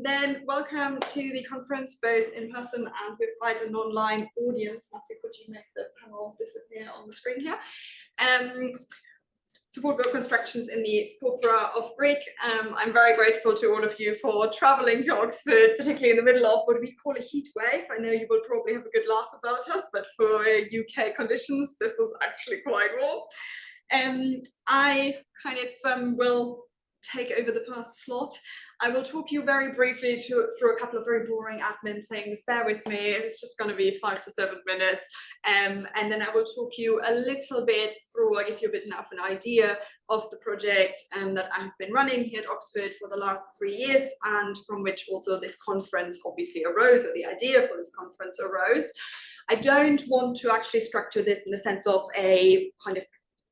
Then welcome to the conference, both in person and with quite an online audience. Matthew, could you make the panel disappear on the screen here? Support work constructions in the corpora of Greek. I'm very grateful to all of you for traveling to Oxford, particularly in the middle of what we call a heat wave. I know you will probably have a good laugh about us, but for UK conditions, this was actually quite warm. I kind of will take over the first slot. I will talk you very briefly through a couple of very boring admin things. Bear with me, it's just going to be 5 to 7 minutes. And then I will talk you a little bit through, I'll give you a bit of an idea of the project that I've been running here at Oxford for the last 3 years, and from which also this conference obviously arose, or the idea for this conference arose. I don't want to actually structure this in the sense of a kind of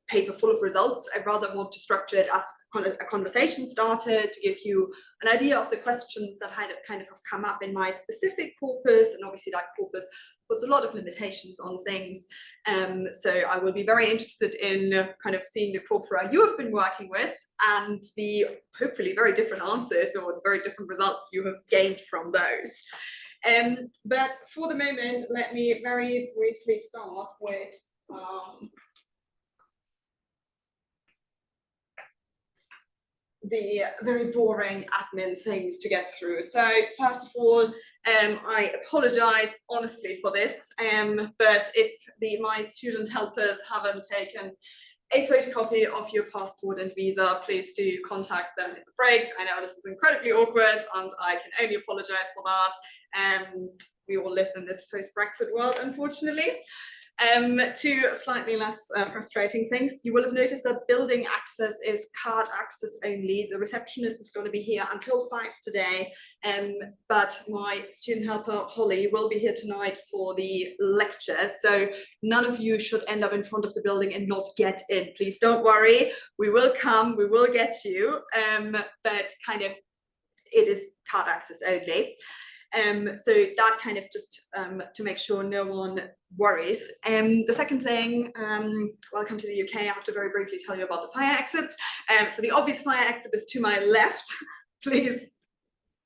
paper full of results. I rather want to structure it as kind of a conversation starter to give you an idea of the questions that kind of have come up in my specific corpus, and obviously that corpus puts a lot of limitations on things. So I will be very interested in kind of seeing the corpora you have been working with and the hopefully very different answers or very different results you have gained from those. But for the moment, let me very briefly start with the very boring admin things to get through. So first of all, I apologize honestly for this, but if my student helpers haven't taken a photocopy of your passport and visa, please do contact them at the break. I know this is incredibly awkward and I can only apologize for that. We all live in this post-Brexit world, unfortunately. Two slightly less frustrating things. You will have noticed that building access is card access only. The receptionist is going to be here until 5 today, but my student helper Holly will be here tonight for the lecture, so none of you should end up in front of the building and not get in. Please don't worry, we will come, we will get you, but kind of it is card access only. So that kind of just to make sure no one worries. The second thing, welcome to the UK. I have to very briefly tell you about the fire exits. So the obvious fire exit is to my left. Please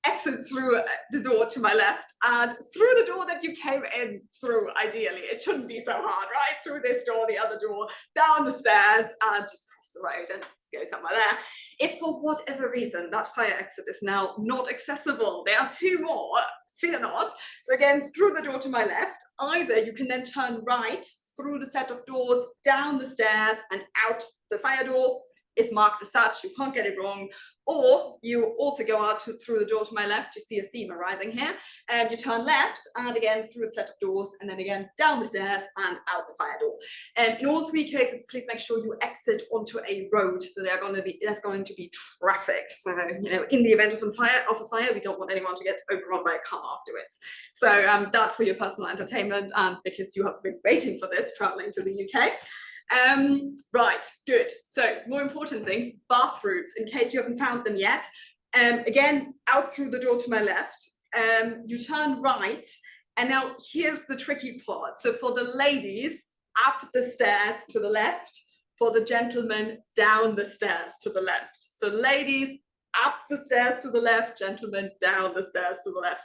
exit through the door to my left and through the door that you came in through, ideally. It shouldn't be so hard, right? Through this door, the other door, down the stairs, and just cross the road and go somewhere there. If for whatever reason that fire exit is now not accessible, there are 2 more, fear not. So again, through the door to my left, either you can then turn right through the set of doors, down the stairs and out. The fire door is marked as such, you can't get it wrong. Or you also go out through the door to my left, you see a theme arising here, and you turn left and again through a set of doors and then again down the stairs and out the fire door. And in all 3 cases, please make sure you exit onto a road, so there's going to be traffic. So, you know, in the event of a fire, we don't want anyone to get overrun by a car afterwards. So that for your personal entertainment and because you have been waiting for this traveling to the UK. Right, good. So more important things, bathrooms, in case you haven't found them yet. Again, out through the door to my left, you turn right, and now here's the tricky part. So for the ladies, up the stairs to the left, for the gentlemen, down the stairs to the left. So ladies, up the stairs to the left, gentlemen, down the stairs to the left.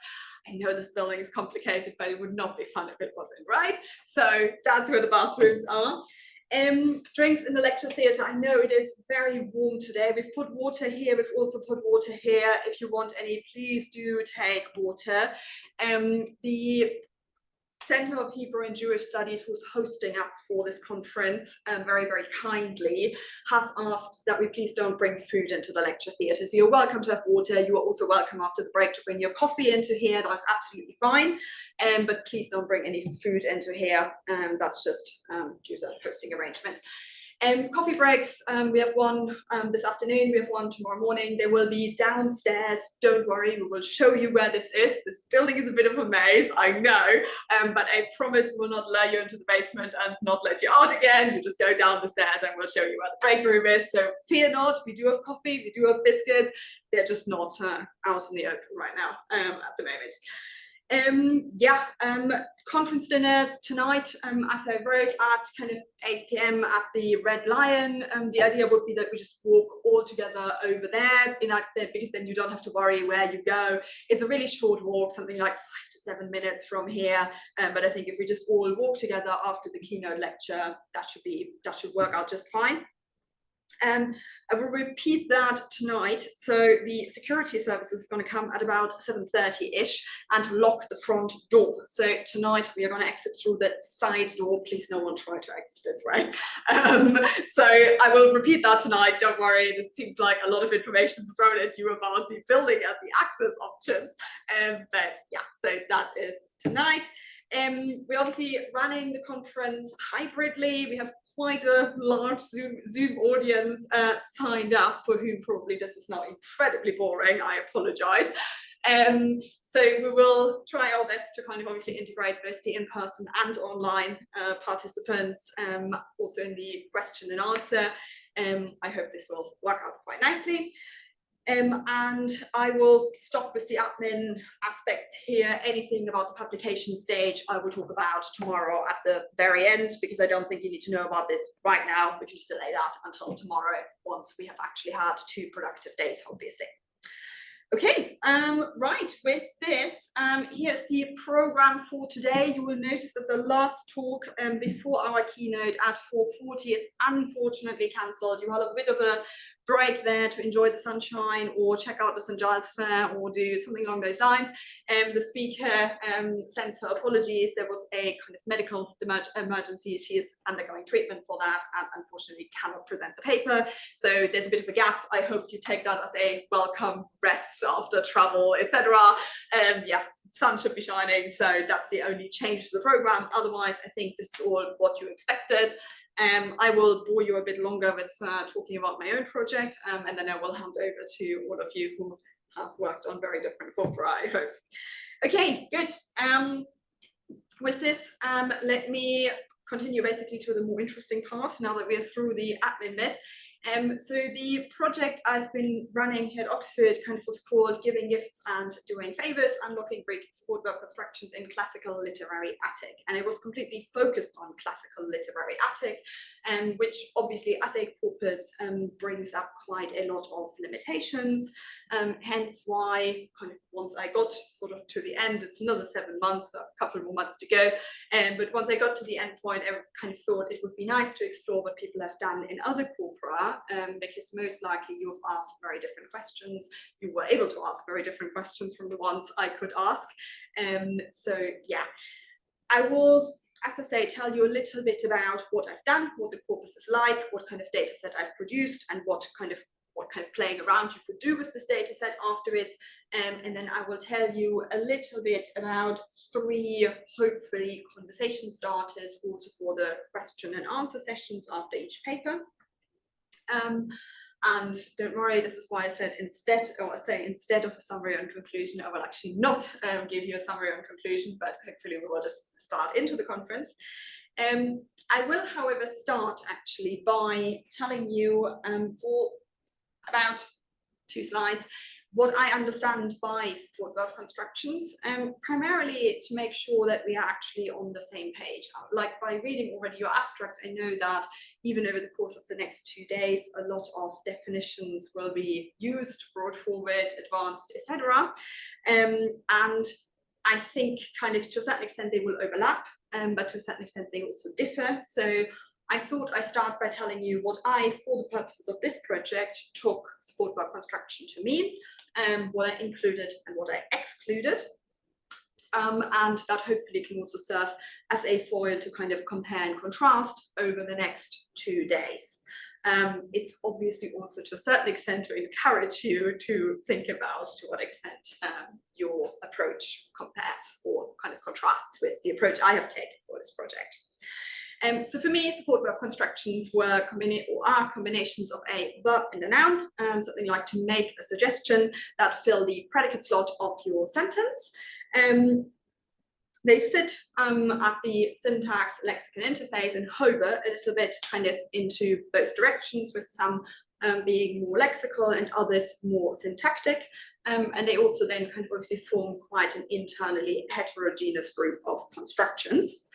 I know this building is complicated, but it would not be fun if it wasn't, right? So that's where the bathrooms are. Drinks in the lecture theatre. I know it is very warm today. We've put water here. We've also put water here. If you want any, please do take water. The Center of Hebrew and Jewish Studies, who's hosting us for this conference very, very kindly, has asked that we please don't bring food into the lecture theatre. So you're welcome to have water. You are also welcome after the break to bring your coffee into here. That's absolutely fine. But please don't bring any food into here. That's just due to the hosting arrangement. Coffee breaks, we have one this afternoon, we have one tomorrow morning. They will be downstairs. Don't worry, we will show you where this is. This building is a bit of a maze, I know, but I promise we will not lure you into the basement and not let you out again. You just go down the stairs and we'll show you where the break room is. So fear not, we do have coffee, we do have biscuits. They're just not out in the open right now at the moment. Yeah, conference dinner tonight, as I wrote, at kind of 8 p.m. at the Red Lion. The idea would be that we just walk all together over there, because then you don't have to worry where you go. It's a really short walk, something like 5 to 7 minutes from here. But I think if we just all walk together after the keynote lecture, that should work out just fine. I will repeat that tonight. So the security service is going to come at about 7:30-ish and lock the front door. So tonight we are going to exit through the side door. Please no one try to exit this way. So I will repeat that tonight. Don't worry, this seems like a lot of information is thrown at you about the building and the access options. But yeah, so that is tonight. We're obviously running the conference hybridly. We have quite a large Zoom audience signed up, for whom probably this was now incredibly boring. I apologize. So we will try our best to kind of obviously integrate both the in-person and online participants, also in the question and answer. I hope this will work out quite nicely. And I will stop with the admin aspects here. Anything about the publication stage I will talk about tomorrow at the very end, because I don't think you need to know about this right now. We can just delay that until tomorrow, once we have actually had 2 productive days, obviously. Okay, right, with this, here's the program for today. You will notice that the last talk before our keynote at 4:40 is unfortunately cancelled. You have a bit of a break there to enjoy the sunshine or check out the St. Giles Fair or do something along those lines. The speaker sends her apologies. There was a kind of medical emergency. She is undergoing treatment for that and unfortunately cannot present the paper. So there's a bit of a gap. I hope you take that as a welcome rest after travel, etc. Yeah, sun should be shining. So that's the only change to the program. Otherwise, I think this is all what you expected. I will bore you a bit longer with talking about my own project, and then I will hand over to all of you who have worked on very different corpora, I hope. Okay, good. With this, let me continue basically to the more interesting part now that we're through the admin bit. So the project I've been running here at Oxford kind of was called Giving Gifts and Doing Favours, Unlocking Greek Support Verb Constructions in Classical Literary Attic. And it was completely focused on Classical Literary Attic, which obviously as a corpus brings up quite a lot of limitations. Hence why kind of once I got sort of to the end, it's another 7 months, a couple more months to go. But once I got to the end point, I kind of thought it would be nice to explore what people have done in other corpora, because most likely you've asked very different questions. You were able to ask very different questions from the ones I could ask. So yeah, I will, as I say, tell you a little bit about what I've done, what the corpus is like, what kind of data set I've produced, and what kind of playing around you could do with this data set afterwards. And then I will tell you a little bit about 3, hopefully, conversation starters also for the question and answer sessions after each paper. And don't worry, this is why I said instead of a summary and conclusion, I will actually not give you a summary and conclusion, but hopefully we will just start into the conference. I will, however, start actually by telling you for about 2 slides what I understand by support verb constructions, primarily to make sure that we are actually on the same page. Like by reading already your abstracts, I know that even over the course of the next 2 days, a lot of definitions will be used, brought forward, advanced, etc. And I think kind of to a certain extent they will overlap, but to a certain extent they also differ. So I thought I'd start by telling you what I, for the purposes of this project, took support verb construction to mean, what I included and what I excluded. And that hopefully can also serve as a foil to kind of compare and contrast over the next 2 days. It's obviously also to a certain extent to encourage you to think about to what extent your approach compares or kind of contrasts with the approach I have taken for this project. So for me, support verb constructions are combinations of a verb and a noun, something like to make a suggestion that fill the predicate slot of your sentence. They sit at the syntax lexicon interface and hover a little bit kind of into both directions with some being more lexical and others more syntactic. And they also then kind of obviously form quite an internally heterogeneous group of constructions.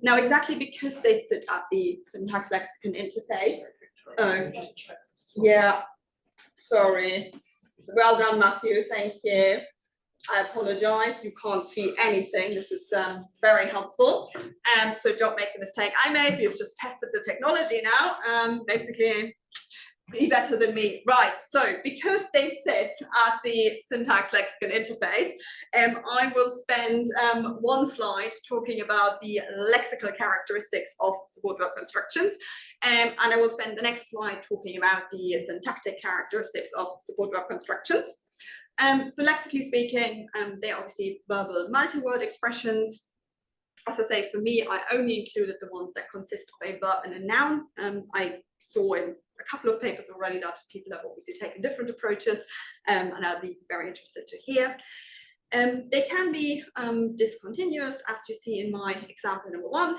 Now, exactly because they sit at the syntax lexicon interface. Yeah, sorry. Well done, Matthew. Thank you. I apologize. You can't see anything. This is very helpful. So don't make the mistake I made. We've just tested the technology now. Basically, be better than me. Right, so because they sit at the syntax lexicon interface, I will spend one slide talking about the lexical characteristics of support verb constructions, and I will spend the next slide talking about the syntactic characteristics of support verb constructions. So lexically speaking, they're obviously verbal multi-word expressions. As I say, for me, I only included the ones that consist of a verb and a noun. I saw in a couple of papers already that people have obviously taken different approaches, and I'll be very interested to hear. They can be discontinuous, as you see in my example number 1.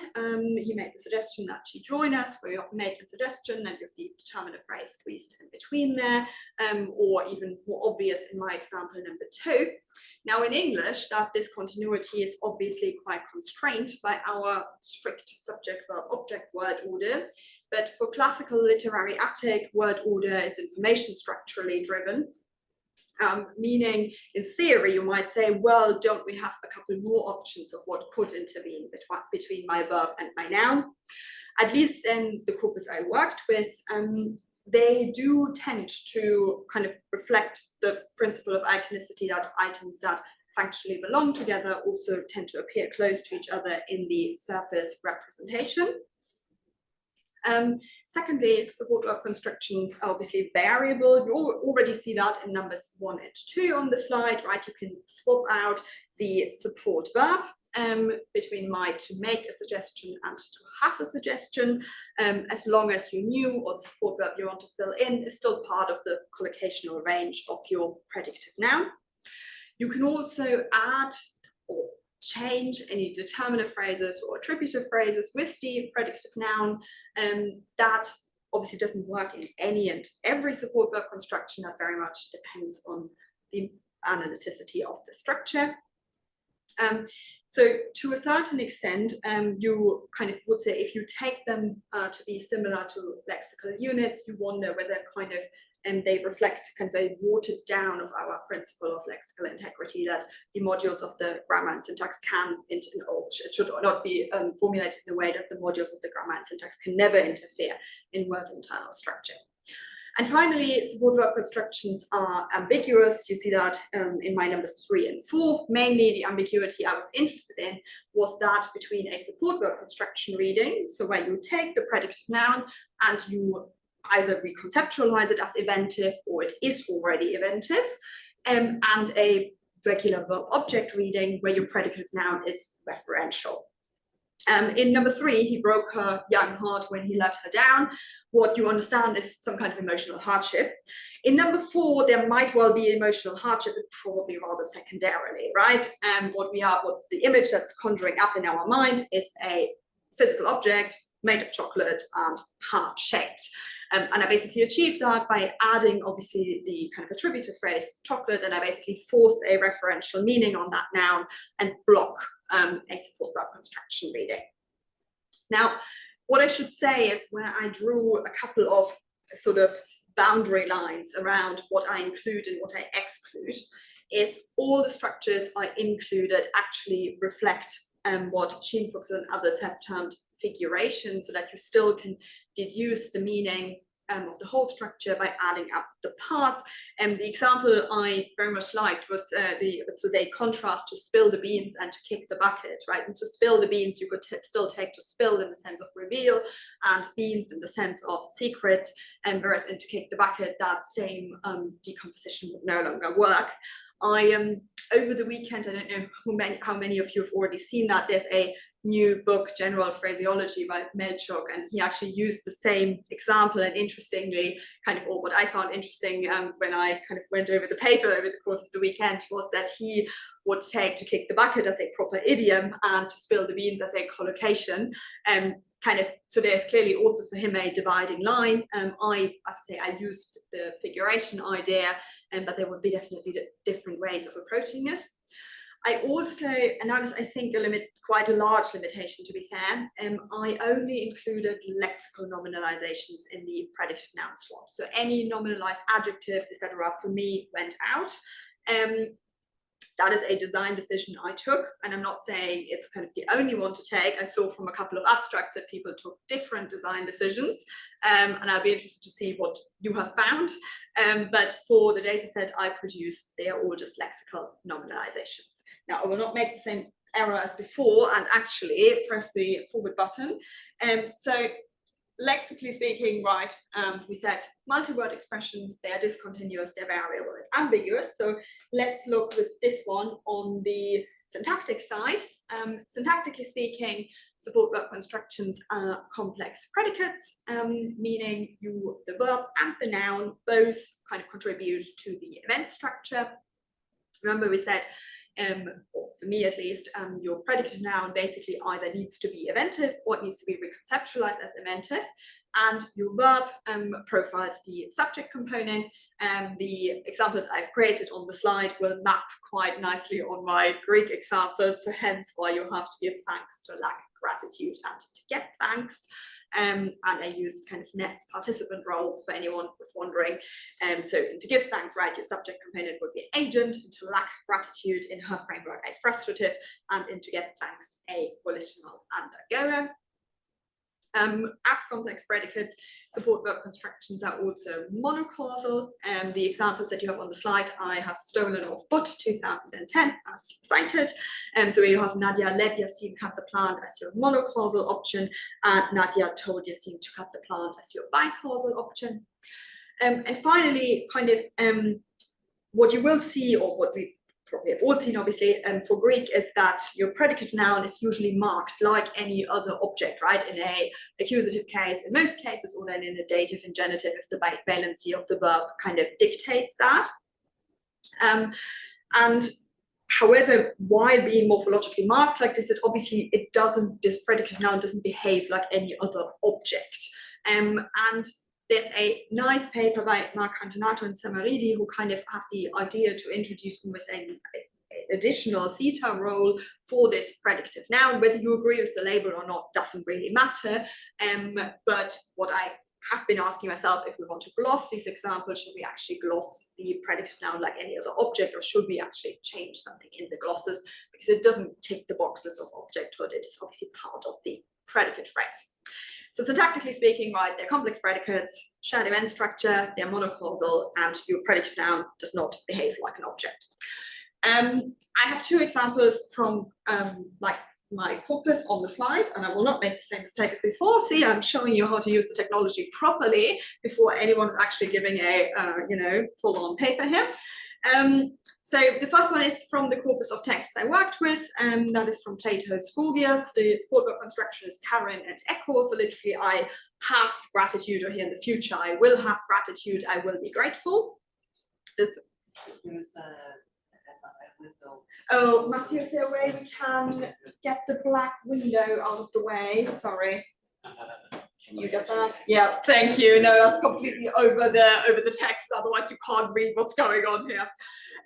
He made the suggestion that you join us, where you make a suggestion and you have the determinative phrase squeezed in between there, or even more obvious in my example number 2. Now in English, that discontinuity is obviously quite constrained by our strict subject-verb-object word order. But for classical literary Attic, word order is information structurally driven. Meaning, in theory, you might say, well, don't we have a couple more options of what could intervene between my verb and my noun? At least in the corpus I worked with, they do tend to kind of reflect the principle of iconicity, that items that functionally belong together also tend to appear close to each other in the surface representation. Secondly, support verb constructions are obviously variable. You already see that in numbers 1 and 2 on the slide, right? You can swap out the support verb between to make a suggestion and to have a suggestion, as long as you knew or the support verb you want to fill in is still part of the collocational range of your predicative noun. You can also add or change any determinative phrases or attributive phrases with the predicative noun. That obviously doesn't work in any and every support verb construction. That very much depends on the analyticity of the structure. So to a certain extent, you kind of would say if you take them to be similar to lexical units, you wonder whether kind of they reflect kind of a watered down of our principle of lexical integrity, that the modules of the grammar and syntax can, or should not be formulated in a way that the modules of the grammar and syntax can never interfere in word internal structure. And finally, support verb constructions are ambiguous. You see that in my numbers 3 and 4. Mainly the ambiguity I was interested in was that between a support verb construction reading, so where you take the predicative noun and you either reconceptualize it as eventive or it is already eventive, and a regular verb object reading where your predicative noun is referential. In number 3, he broke her young heart when he let her down. What you understand is some kind of emotional hardship. In number 4, there might well be emotional hardship, but probably rather secondarily, right? What the image that's conjuring up in our mind is a physical object made of chocolate and heart-shaped. And I basically achieved that by adding, obviously, the kind of attributive phrase chocolate, and I basically force a referential meaning on that noun and block a support verb construction reading. Now, what I should say is where I drew a couple of sort of boundary lines around what I include and what I exclude, is all the structures I included actually reflect what Schienfuchs and others have termed figuration, so that you still can deduce the meaning of the whole structure by adding up the parts. And the example I very much liked was so they contrast to spill the beans and to kick the bucket, right? And to spill the beans, you could still take to spill in the sense of reveal, and beans in the sense of secrets, and whereas in to kick the bucket, that same decomposition would no longer work. Over the weekend, I don't know how many of you have already seen that, there's a new book, General Phraseology by Melchuk, and he actually used the same example. And interestingly, or what I found interesting when I kind of went over the paper over the course of the weekend, was that he would take to kick the bucket as a proper idiom and to spill the beans as a collocation. So there's clearly also for him a dividing line. As I say, I used the figuration idea, but there would be definitely different ways of approaching this. I also, and that was, I think, quite a large limitation to be fair, I only included lexical nominalizations in the predicative noun slot. So any nominalized adjectives, etc., for me went out. That is a design decision I took, and I'm not saying it's kind of the only one to take. I saw from a couple of abstracts that people took different design decisions, and I'll be interested to see what you have found. But for the data set I produced, they are all just lexical nominalizations. Now, I will not make the same error as before and actually press the forward button. So lexically speaking, right, we said multi-word expressions, they are discontinuous, they're variable and ambiguous. So let's look with this one on the syntactic side. Syntactically speaking, support verb constructions are complex predicates, meaning the verb and the noun both kind of contribute to the event structure. Remember we said, or for me at least, your predicative noun basically either needs to be eventive or it needs to be reconceptualized as eventive, and your verb profiles the subject component. The examples I've created on the slide will map quite nicely on my Greek examples, so hence why you have to give thanks to lack gratitude and to get thanks. And I used kind of nest participant roles for anyone who was wondering. So to give thanks, right, your subject component would be an agent, and to lack gratitude in her framework a frustrative, and in to get thanks a volitional undergoer. As complex predicates, support verb constructions are also monocausal. The examples that you have on the slide, I have stolen off But 2010 as cited. So where you have Nadia led Yasin cut the plant as your monocausal option, and Nadia told Yasin to cut the plant as your bicausal option. And finally, kind of what you will see, or what we probably have all seen obviously, for Greek, is that your predicate noun is usually marked like any other object, right? In a accusative case, in most cases, or then in a dative and genitive if the valency of the verb kind of dictates that. And however, while being morphologically marked like this, this predicate noun doesn't behave like any other object. And there's a nice paper by Mark Antonato and Samaridi who kind of have the idea to introduce almost an additional theta role for this predicative noun. Whether you agree with the label or not doesn't really matter. But what I have been asking myself, if we want to gloss these examples, should we actually gloss the predicative noun like any other object, or should we actually change something in the glosses? Because it doesn't tick the boxes of objecthood. It is obviously part of the predicate phrase. So syntactically speaking, right, they're complex predicates, shared event structure, they're monocausal, and your predicative noun does not behave like an object. I have two examples from like my corpus on the slide, and I will not make the same mistake as before. See, I'm showing you how to use the technology properly before anyone is actually giving a full-on paper here. So the first one is from the corpus of texts I worked with, that is from Plato's Phorgias. The support verb construction is Karen and Echo, so literally I have gratitude, or here in the future I will have gratitude, I will be grateful. There's a window. Oh, Matthew, is there a way we can get the black window out of the way? Sorry. Can you get that? Yeah, thank you. No, that's completely over the text, otherwise you can't read what's going on here.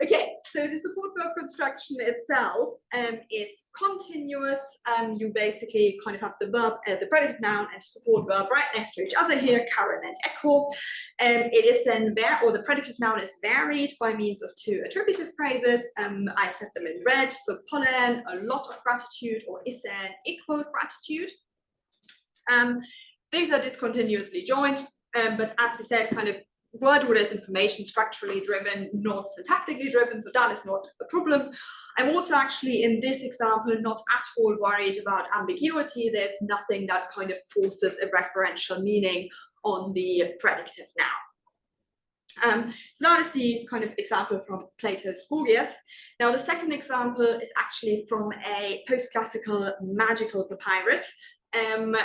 Okay, so the support verb construction itself is continuous. You basically kind of have the verb, the predicate noun and support verb right next to each other here, Karen and Echo. It is then the predicate noun is varied by means of two attributive phrases. I set them in red, so pollen, a lot of gratitude, or isen, equal gratitude. These are discontinuously joined, but as we said, kind of word order is information structurally driven, not syntactically driven, so that is not a problem. I'm also actually in this example not at all worried about ambiguity. There's nothing that kind of forces a referential meaning on the predicative noun. So that is the kind of example from Plato's Phorgias. Now the second example is actually from a post-classical magical papyrus. And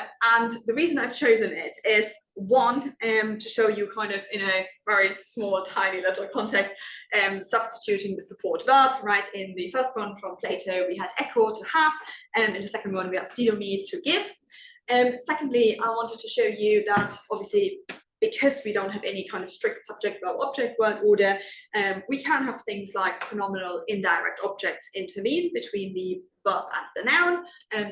the reason I've chosen it is one, to show you kind of in a very small, tiny little context, substituting the support verb, right? In the first one from Plato, we had echo, to have, and in the second one, we have didomi, to give. Secondly, I wanted to show you that obviously, because we don't have any kind of strict subject verb object word order, we can have things like pronominal indirect objects intervene between the verb and the noun.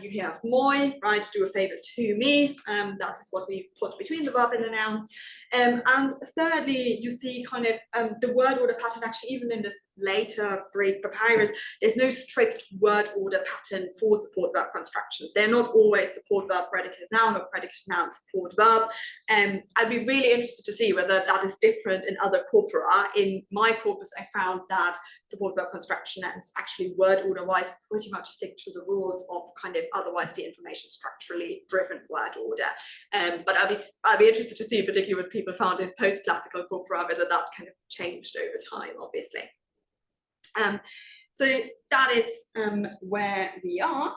You have moi, right, do a favor to me. That is what we put between the verb and the noun. And thirdly, you see kind of the word order pattern, actually, even in this later Greek papyrus, there's no strict word order pattern for support verb constructions. They're not always support verb predicate noun or predicate noun support verb. I'd be really interested to see whether that is different in other corpora. In my corpus, I found that support verb construction and actually word order wise pretty much stick to the rules of kind of otherwise the information structurally driven word order. But I'll be interested to see, particularly what people found in post-classical corpora, whether that kind of changed over time, obviously. So that is where we are.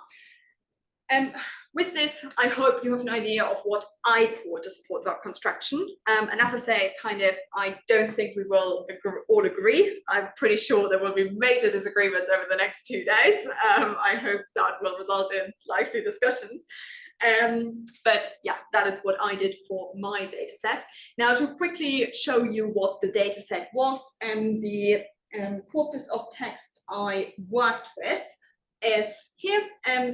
With this, I hope you have an idea of what I call a support verb construction. And as I say, kind of, I don't think we will all agree. I'm pretty sure there will be major disagreements over the next 2 days. I hope that will result in lively discussions. But yeah, that is what I did for my data set. Now, to quickly show you what the data set was, and the corpus of texts I worked with is here.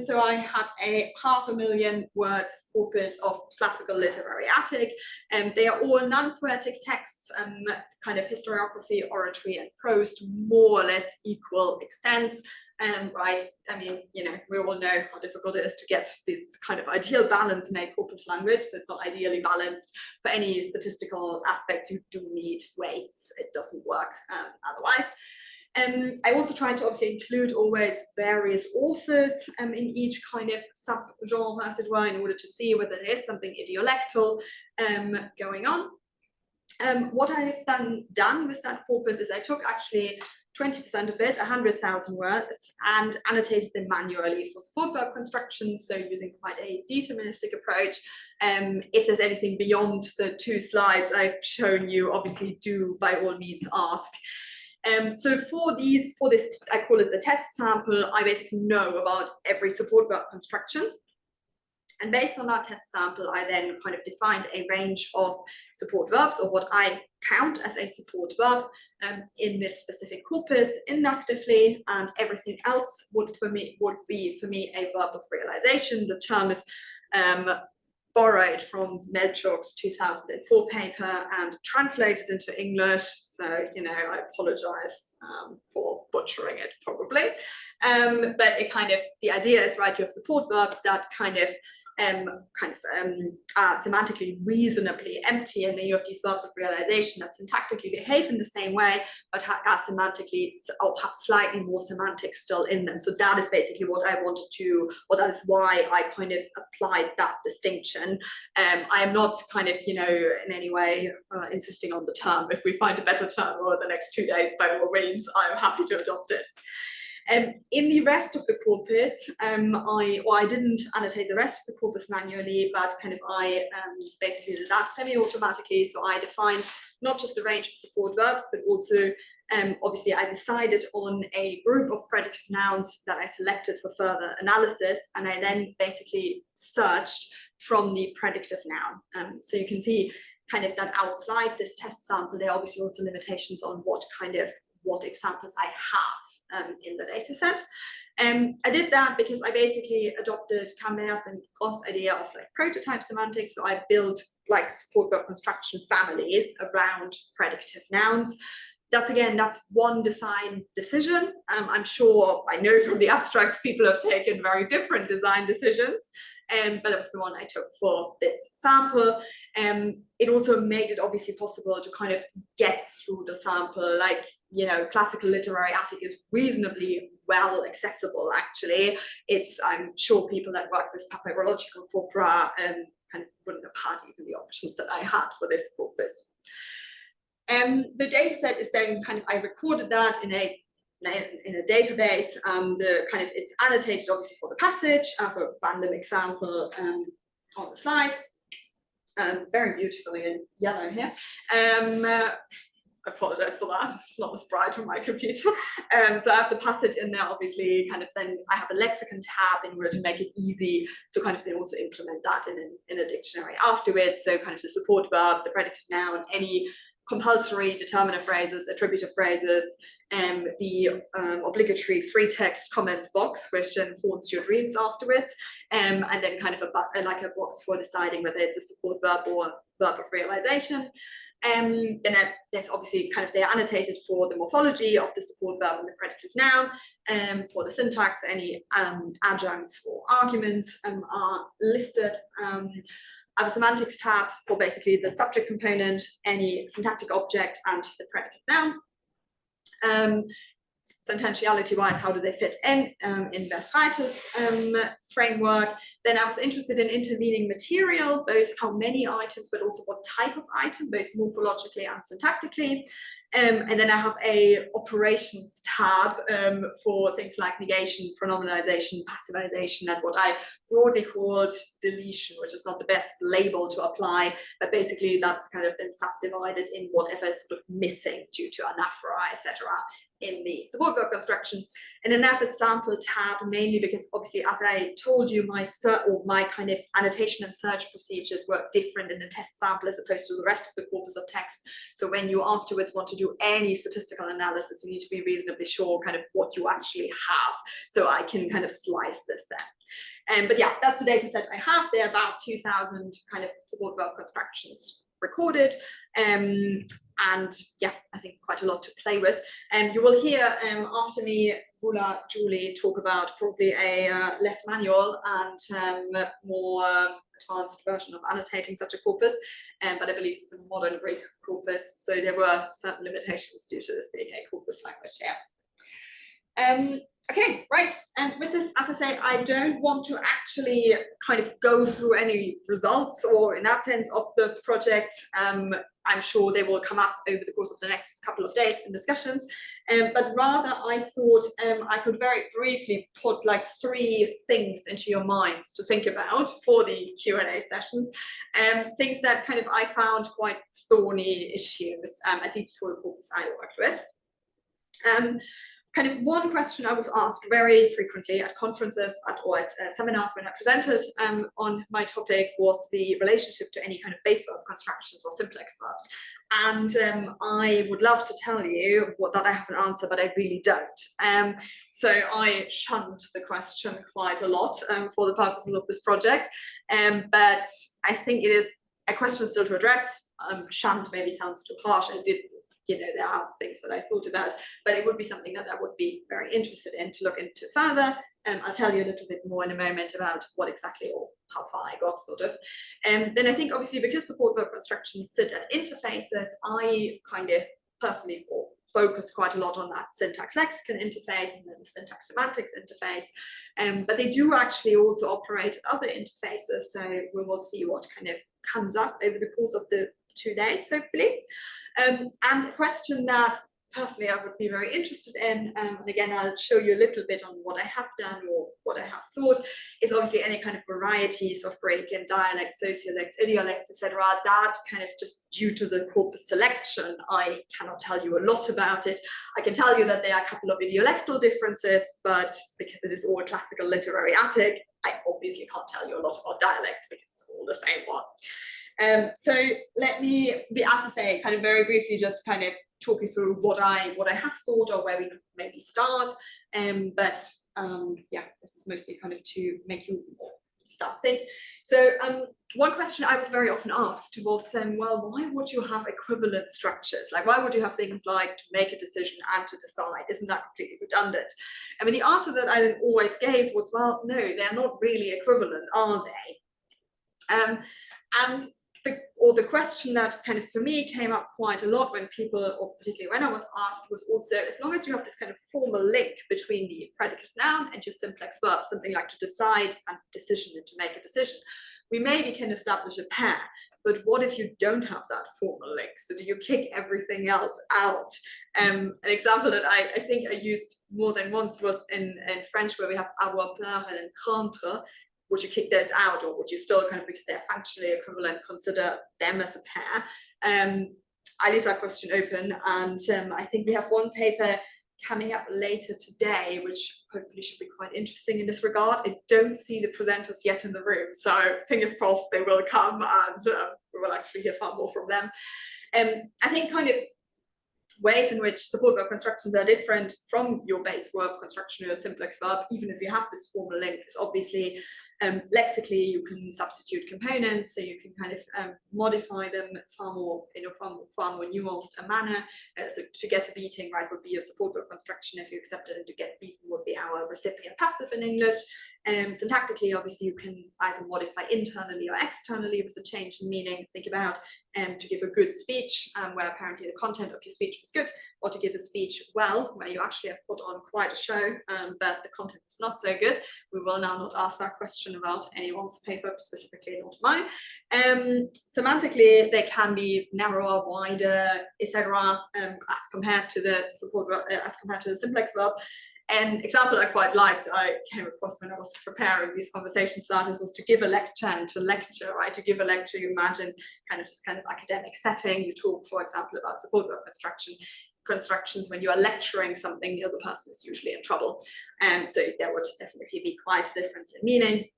So I had a 500,000 words corpus of classical literary Attic, and they are all non-poetic texts, kind of historiography, oratory, and prose to more or less equal extents. Right, I mean, you know, we all know how difficult it is to get this kind of ideal balance in a corpus language. So it's not ideally balanced for any statistical aspects. You do need weights. It doesn't work otherwise. I also tried to obviously include always various authors in each kind of sub-genre, as it were, in order to see whether there is something idiolectal going on. What I've done with that corpus is I took actually 20% of it, 100,000 words, and annotated them manually for support verb constructions, so using quite a deterministic approach. If there's anything beyond the 2 slides I've shown you, obviously do by all means ask. So for this, I call it the test sample, I basically know about every support verb construction. And based on that test sample, I then kind of defined a range of support verbs, or what I count as a support verb in this specific corpus inductively, and everything else would be for me a verb of realization. The term is borrowed from Melchok's 2004 paper and translated into English. So, you know, I apologize for butchering it probably. But it kind of, the idea is, right, you have support verbs that kind of are semantically reasonably empty, and then you have these verbs of realization that syntactically behave in the same way, but are semantically, or have slightly more semantics still in them. So that is basically what I wanted to, or that is why I kind of applied that distinction. I am not kind of, you know, in any way insisting on the term. If we find a better term over the next 2 days, by all means, I'm happy to adopt it. In the rest of the corpus, I didn't annotate the rest of the corpus manually, but kind of I basically did that semi-automatically. So I defined not just the range of support verbs, but also obviously I decided on a group of predicate nouns that I selected for further analysis, and I then basically searched from the predicative noun. So you can see kind of that outside this test sample, there are obviously also limitations on what examples I have in the data set. I did that because I basically adopted Camber's and Gross' idea of like prototype semantics. So I built like support verb construction families around predicative nouns. That's one design decision. I'm sure, I know from the abstracts, people have taken very different design decisions, but that was the one I took for this sample. It also made it obviously possible to kind of get through the sample. Like, you know, classical literary Attic is reasonably well accessible, actually. I'm sure people that work with papyrological corpora kind of wouldn't have had even the options that I had for this corpus. The data set is then kind of, I recorded that in a in a database. The kind of, it's annotated obviously for the passage. I have a random example on the slide, very beautifully in yellow here. I apologize for that, it's not as bright on my computer. So I have the passage in there, obviously, kind of, then I have a lexicon tab in order to make it easy to kind of then also implement that in a dictionary afterwards. So kind of the support verb, the predicate noun, any compulsory determiner phrases, attributive phrases, the obligatory free text comments box, which then haunts your dreams afterwards, and then kind of like a box for deciding whether it's a support verb or verb of realization. Then there's obviously kind of, they're annotated for the morphology of the support verb and the predicate noun, for the syntax, any adjuncts or arguments are listed. I have a semantics tab for basically the subject component, any syntactic object, and the predicate noun. Sententiality wise, how do they fit in best writers framework. Then I was interested in intervening material, both how many items, but also what type of item, both morphologically and syntactically. And then I have a operations tab for things like negation, pronominalization, passivization, and what I broadly called deletion, which is not the best label to apply, but basically that's kind of then subdivided in whatever is sort of missing due to anaphora, etc. in the support verb construction. And then I have a sample tab, mainly because obviously, as I told you, my kind of annotation and search procedures work different in the test sample as opposed to the rest of the corpus of text. So when you afterwards want to do any statistical analysis, you need to be reasonably sure kind of what you actually have. So I can kind of slice this then. But yeah, that's the data set I have. There are about 2,000 kind of support verb constructions recorded. And yeah, I think quite a lot to play with. You will hear after me, Vula, Julie talk about probably a less manual and more advanced version of annotating such a corpus, but I believe it's a modern Greek corpus, so there were certain limitations due to this being a corpus language here. Okay, right, and with this, as I say, I don't want to actually kind of go through any results or in that sense of the project. I'm sure they will come up over the course of the next couple of days in discussions, but rather I thought I could very briefly put like 3 things into your minds to think about for the Q&A sessions, things that kind of I found quite thorny issues, at least for the corpus I worked with. Kind of one question I was asked very frequently at conferences or at seminars when I presented on my topic was the relationship to any kind of base verb constructions or simplex verbs. And I would love to tell you that I have an answer, but I really don't. So I shunned the question quite a lot for the purposes of this project. But I think it is a question still to address. Shunned maybe sounds too harsh. I did, you know, there are things that I thought about, but it would be something that I would be very interested in to look into further. I'll tell you a little bit more in a moment about what exactly or how far I got, sort of. And then I think obviously because support verb constructions sit at interfaces, I kind of personally focus quite a lot on that syntax lexicon interface and then the syntax semantics interface. But they do actually also operate at other interfaces, so we will see what kind of comes up over the course of the 2 days, hopefully. And a question that personally I would be very interested in, and again I'll show you a little bit on what I have done or what I have thought, is obviously any kind of varieties of Greek and dialects, sociolects, idiolects, etc. That kind of just due to the corpus selection, I cannot tell you a lot about it. I can tell you that there are a couple of idiolectal differences, but because it is all classical literary Attic, I obviously can't tell you a lot about dialects because it's all the same one. So let me, as I say, kind of very briefly just kind of talk you through what I have thought or where we could maybe start. But yeah, this is mostly kind of to make you start think. So one question I was very often asked was, well, why would you have equivalent structures? Like, why would you have things like to make a decision and to decide? Isn't that completely redundant? I mean, the answer that I then always gave was, well, no, they're not really equivalent, are they? And the question that kind of for me came up quite a lot when people, or particularly when I was asked, was also, as long as you have this kind of formal link between the predicate noun and your simplex verb, something like to decide and decision and to make a decision, we maybe can establish a pair. but what if you don't have that formal link? So do you kick everything else out? An example that I think I used more than once was in French, where we have avoir peur and contre. Would you kick those out, or would you still kind of, because they're functionally equivalent, consider them as a pair? I leave that question open, and I think we have one paper coming up later today, which hopefully should be quite interesting in this regard. I don't see the presenters yet in the room, so fingers crossed they will come, and we will actually hear far more from them. I think kind of ways in which support verb constructions are different from your base verb construction or simplex verb, even if you have this formal link, is obviously lexically you can substitute components, so you can kind of modify them far more in a far more nuanced a manner. So to get a beating, right, would be your support verb construction. If you accept it, and to get beaten would be our recipient passive in English. Syntactically, obviously, you can either modify internally or externally with a change in meaning. Think about to give a good speech, where apparently the content of your speech was good, or to give a speech well, where you actually have put on quite a show, but the content is not so good. We will now not ask that question about anyone's paper, specifically not mine. Semantically, they can be narrower, wider, etc., as compared to the simplex verb. An example I quite liked, I came across when I was preparing these conversation starters, was to give a lecture and to lecture, right? To give a lecture, you imagine kind of this kind of academic setting. You talk, for example, about support verb constructions. When you are lecturing something, the other person is usually in trouble. And so there would definitely be quite a difference in meaning.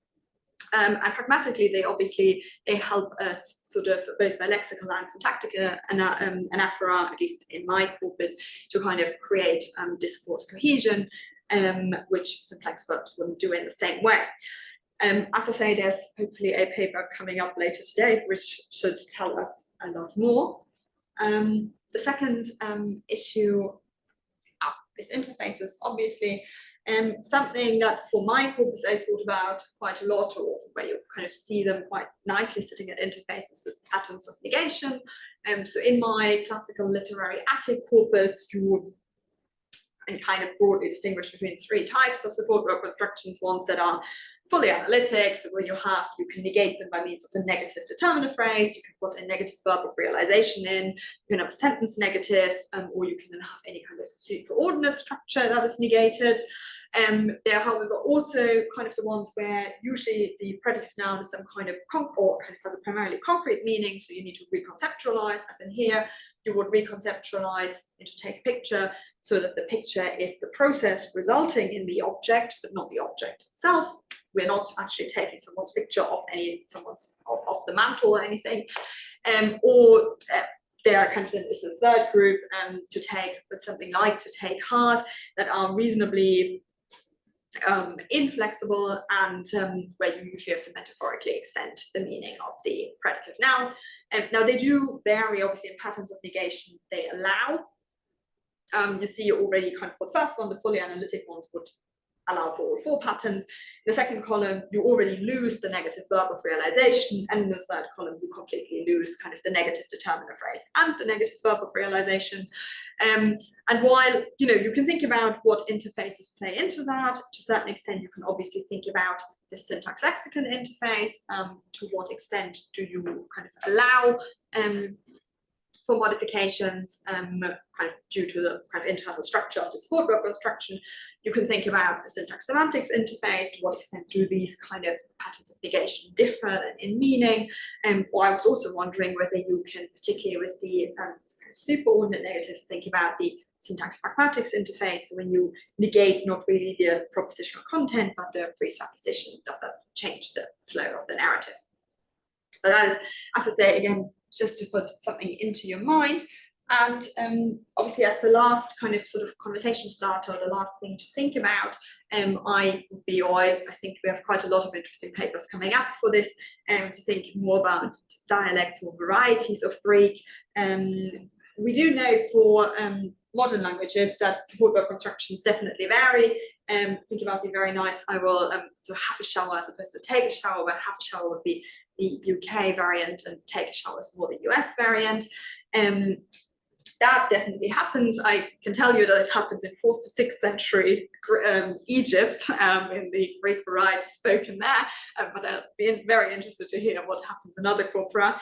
And pragmatically, they help us sort of both by lexical and syntactic anaphora, at least in my corpus, to kind of create discourse cohesion, which simplex verbs wouldn't do in the same way. As I say, there's hopefully a paper coming up later today, which should tell us a lot more. The second issue is interfaces, obviously. Something that for my corpus I thought about quite a lot, or where you kind of see them quite nicely sitting at interfaces, is patterns of negation. So in my classical literary Attic corpus, you can kind of broadly distinguish between three types of support verb constructions: ones that are fully analytic, so where you can negate them by means of a negative determiner phrase, you can put a negative verb of realization in, you can have a sentence negative, or you can then have any kind of superordinate structure that is negated. There are, however, also kind of the ones where usually the predicative noun is some kind of has a primarily concrete meaning, so you need to reconceptualize, as in here, you would reconceptualize into take a picture, so that the picture is the process resulting in the object, but not the object itself. We're not actually taking someone's picture of off the mantle or anything. There are kind of this is a third group, but something like to take heart, that are reasonably inflexible, and where you usually have to metaphorically extend the meaning of the predicative noun. Now they do vary, obviously, in patterns of negation they allow. You see already kind of for the first one, the fully analytic ones would allow for all four patterns. In the second column, you already lose the negative verb of realization, and in the third column, you completely lose kind of the negative determiner phrase and the negative verb of realization. And while, you can think about what interfaces play into that, to a certain extent, you can obviously think about the syntax lexicon interface. To what extent do you kind of allow for modifications kind of due to the kind of internal structure of the support verb construction? You can think about the syntax semantics interface. To what extent do these kind of patterns of negation differ in meaning? Or I was also wondering whether you can, particularly with the kind of superordinate negative, think about the syntax pragmatics interface. So when you negate not really the propositional content, but the presupposition, does that change the flow of the narrative? But that is, as I say, again, just to put something into your mind. And obviously, as the last kind of sort of conversation starter, the last thing to think about, I think we have quite a lot of interesting papers coming up for this, to think more about dialects or varieties of Greek. We do know for modern languages that support verb constructions definitely vary. Think about the very nice, I will to have a shower as opposed to take a shower, where have a shower would be the UK variant and take a shower is more the US variant. that definitely happens. I can tell you that it happens in 4th to 6th century Egypt, in the Greek variety spoken there, but I'll be very interested to hear what happens in other corpora.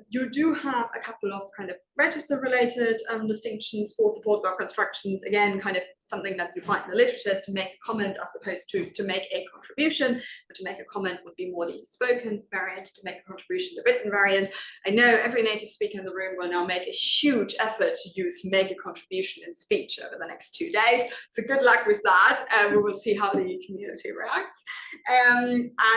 You do have a couple of kind of register-related distinctions for support verb constructions. Again, kind of something that you find in the literature is to make a comment as opposed to make a contribution. But to make a comment would be more the spoken variant, to make a contribution the written variant. I know every native speaker in the room will now make a huge effort to use make a contribution in speech over the next 2 days. So good luck with that. We will see how the community reacts.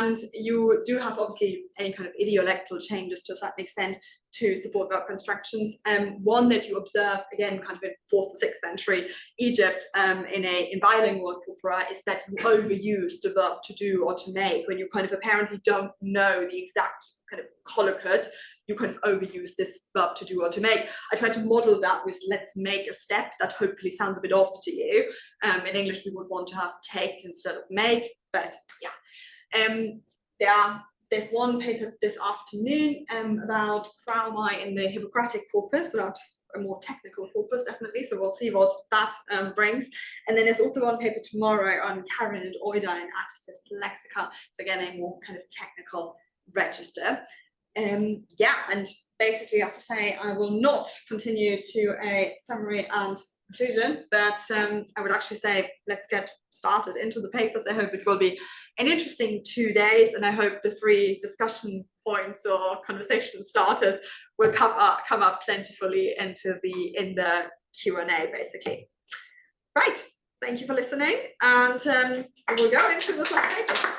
And you do have obviously any kind of idiolectal changes to a certain extent to support verb constructions. One that you observe again kind of in 4th to 6th century Egypt in bilingual corpora is that you overuse the verb to do or to make when you kind of apparently don't know the exact kind of colloquy. You kind of overuse this verb to do or to make. I try to model that with let's make a step. That hopefully sounds a bit off to you. In English, we would want to have take instead of make, but yeah. There's one paper this afternoon about Kraumai in the Hippocratic corpus, so that's a more technical corpus, definitely. So we'll see what that brings. And then there's also one paper tomorrow on Karen and Oida in Atticus Lexica. So again, a more kind of technical register. Yeah, and basically, as I say, I will not continue to a summary and conclusion, but I would actually say let's get started into the papers. I hope it will be an interesting 2 days, and I hope the 3 discussion points or conversation starters will come up plentifully in the Q&A, basically. Right, thank you for listening, and we'll go into the first paper.